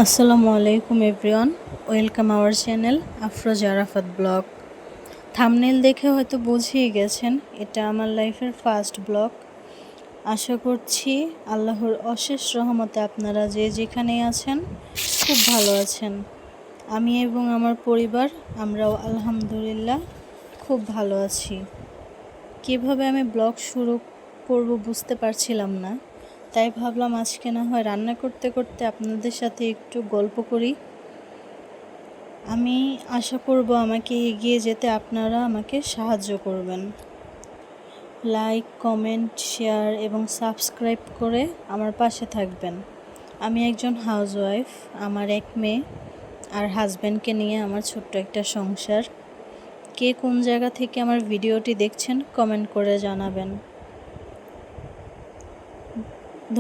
আসসালামু আলাইকুম everyone, welcome our channel Afroz Arafat blog. Thumbnail দেখে হয়তো বুঝিয়ে গেছেন এটা আমার লাইফের ফার্স্ট ব্লগ। আশা করছি আল্লাহর অশেষ রহমতে আপনারা যে যেখানেই আছেন খুব ভালো আছেন। আমি এবং আমার পরিবার আমরাও আলহামদুলিল্লাহ খুব ভালো আছি। কিভাবে আমি ব্লগ শুরু করব বুঝতে পারছিলাম না, তাই ভাবলাম আজকে না হয় রান্না করতে করতে আপনাদের সাথে একটু গল্প করি। আমি আশা করব আমাকে এগিয়ে যেতে আপনারা আমাকে সাহায্য করবেন। লাইক, কমেন্ট, শেয়ার এবং সাবস্ক্রাইব করে আমার পাশে থাকবেন। আমি একজন হাউসওয়াইফ, আমার এক মেয়ে আর হাজব্যান্ডকে নিয়ে আমার ছোট্ট একটা সংসার। কে কোন জায়গা থেকে আমার ভিডিওটি দেখছেন কমেন্ট করে জানাবেন।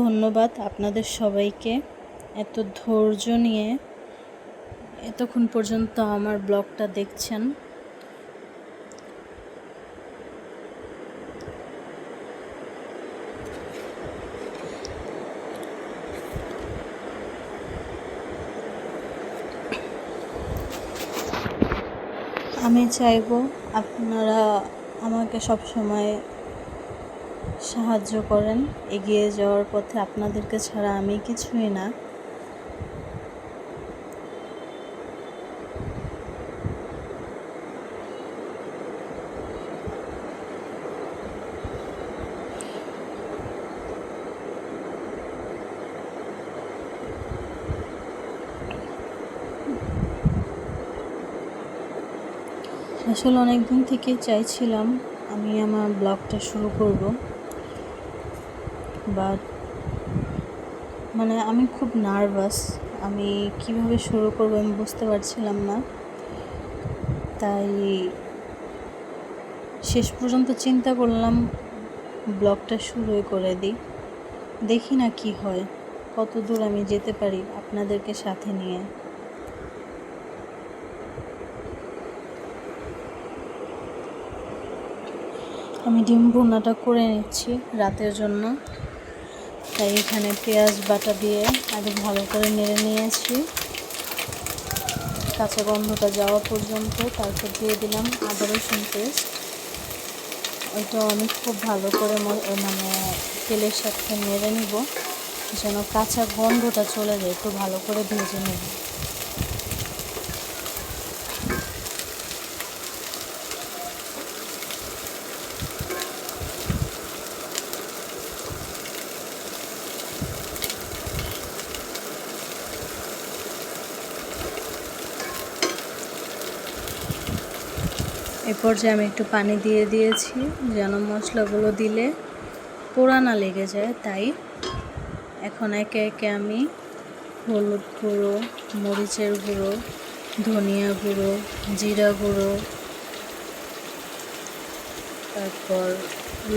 ধন্যবাদ আপনাদের সবাইকে এত ধৈর্য নিয়ে এতক্ষণ পর্যন্ত আমার ব্লগটা দেখছেন। আমি চাইব আপনারা আমাকে সবসময় সাহায্য করেন এগিয়ে যাওয়ার পথে। আপনাদেরকে ছাড়া আমি কিছুই না। আসলে অনেক দিন থেকে চাইছিলাম আমি আমার ব্লগটা শুরু করব, বাট আমি খুব নার্ভাস। আমি কিভাবে শুরু করব আমি বুঝতে পারছিলাম না, তাই শেষ পর্যন্ত চিন্তা করলাম ব্লগটা শুরুই করে দিই। দেখি না কি হয়, কত দূর আমি যেতে পারি আপনাদেরকে সাথে নিয়ে। আমি ডিম ভুনাটা করে নিচ্ছি রাতের জন্য, তাই এখানে পেঁয়াজ বাটা দিয়ে আগে ভালো করে নেড়ে নিয়েছি কাঁচা গন্ধটা যাওয়া পর্যন্ত। তারপর দিয়ে দিলাম আদা রসুন পেস্ট। ওইটাও আমি খুব ভালো করে তেলের সাথে নেড়ে নিব যেন কাঁচা গন্ধটা চলে যায়। একটু ভালো করে ভেজে নেব। এ পর্যায়ে আমি একটু পানি দিয়ে দিয়েছি যেন মশলাগুলো দিলে পোড়া না লেগে যায়। তাই এখন একে একে আমি হলুদ গুঁড়ো, মরিচের গুঁড়ো, ধনিয়া গুঁড়ো, জিরা গুঁড়ো, তারপর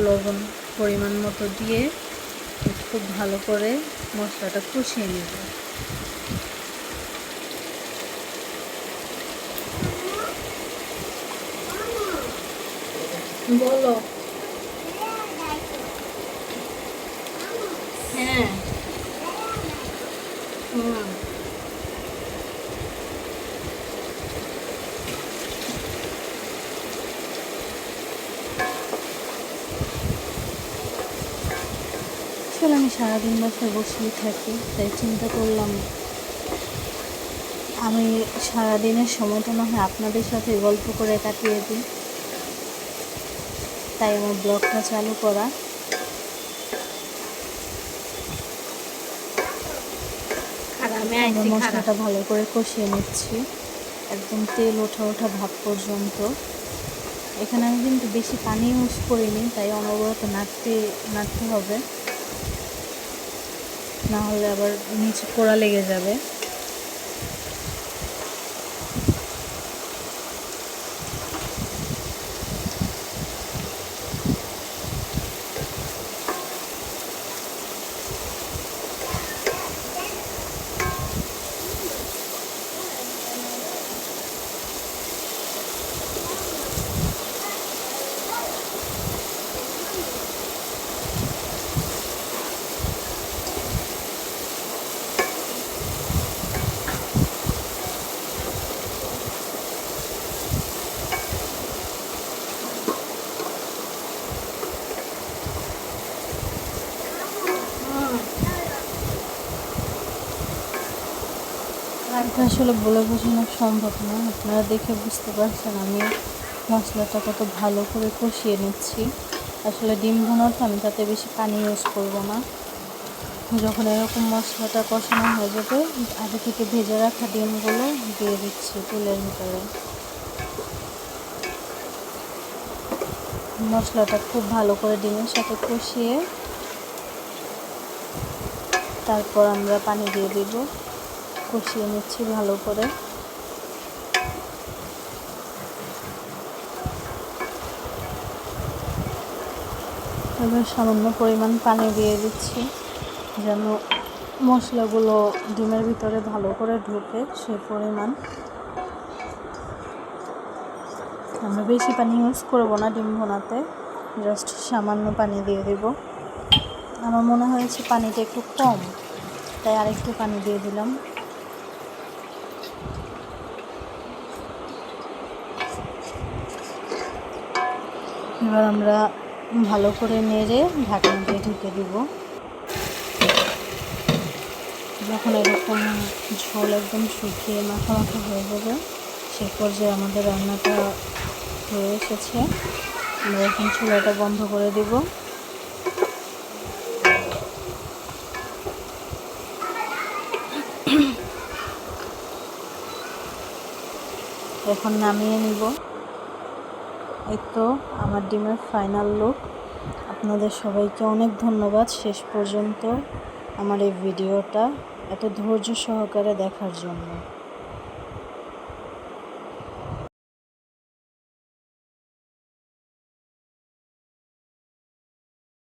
লবণ পরিমাণ মতো দিয়ে খুব ভালো করে মশলাটা কষিয়ে নেব। বলো। হ্যাঁ। আসলে আমি সারাদিন বাসায় বসেই থাকি, তাই চিন্তা করলাম আমি সারাদিনের সময়টা না হয় আপনাদের সাথে গল্প করে কাটিয়ে দিই, তাই আমার ব্লগটা চালু করা। মশলাটা ভালো করে কষিয়ে নিচ্ছি একদম তেল ওঠা ওঠা ভাব পর্যন্ত। এখানে আমি কিন্তু বেশি পানি ইউজ করিনি, তাই অনবরত নাড়তে হবে, না হলে আবার নিচে পোড়া লেগে যাবে। এটা আসলে বলে বোঝানো সম্ভব না, আপনারা দেখে বুঝতে পারছেন আমি মশলাটা কত ভালো করে কষিয়ে নিচ্ছি। আসলে ডিম ভুনাতে আমি তাতে বেশি পানি ইউজ করব না। যখন এরকম মশলাটা কষানো হয়ে যাবে, আগে থেকে ভেজে রাখা ডিমগুলো দিয়ে দিচ্ছি তেলের ভিতরে। মশলাটা খুব ভালো করে ডিমের সাথে কষিয়ে তারপর আমরা পানি দিয়ে দিব। কষিয়ে নিচ্ছি ভালো করে। এবার সামান্য পরিমাণ পানি দিয়ে দিচ্ছি যেন মশলাগুলো ডিমের ভিতরে ভালো করে ঢুকে, সেই পরিমাণ। আমরা বেশি পানি ইউজ করবো না ডিম ভুনাতে, জাস্ট সামান্য পানি দিয়ে দেব। আমার মনে হয়েছে পানিটা একটু কম, তাই আরেকটু পানি দিয়ে দিলাম। এবার আমরা ভালো করে নেড়ে ঢাকনা দিয়ে ঢেকে দিব। যখন এরকম ঝোল একদম শুকিয়ে মাখা মাখা হয়ে যাবে, সে পর্যায়ে আমাদের রান্নাটা হয়ে এসেছে। আমরা এখন চুলাটা বন্ধ করে দিব। এখন নামিয়ে নিব। এই তো আমার ডিমের ফাইনাল লুক। আপনাদের সবাইকে অনেক ধন্যবাদ শেষ পর্যন্ত আমার এই ভিডিওটা এত ধৈর্য সহকারে দেখার জন্য।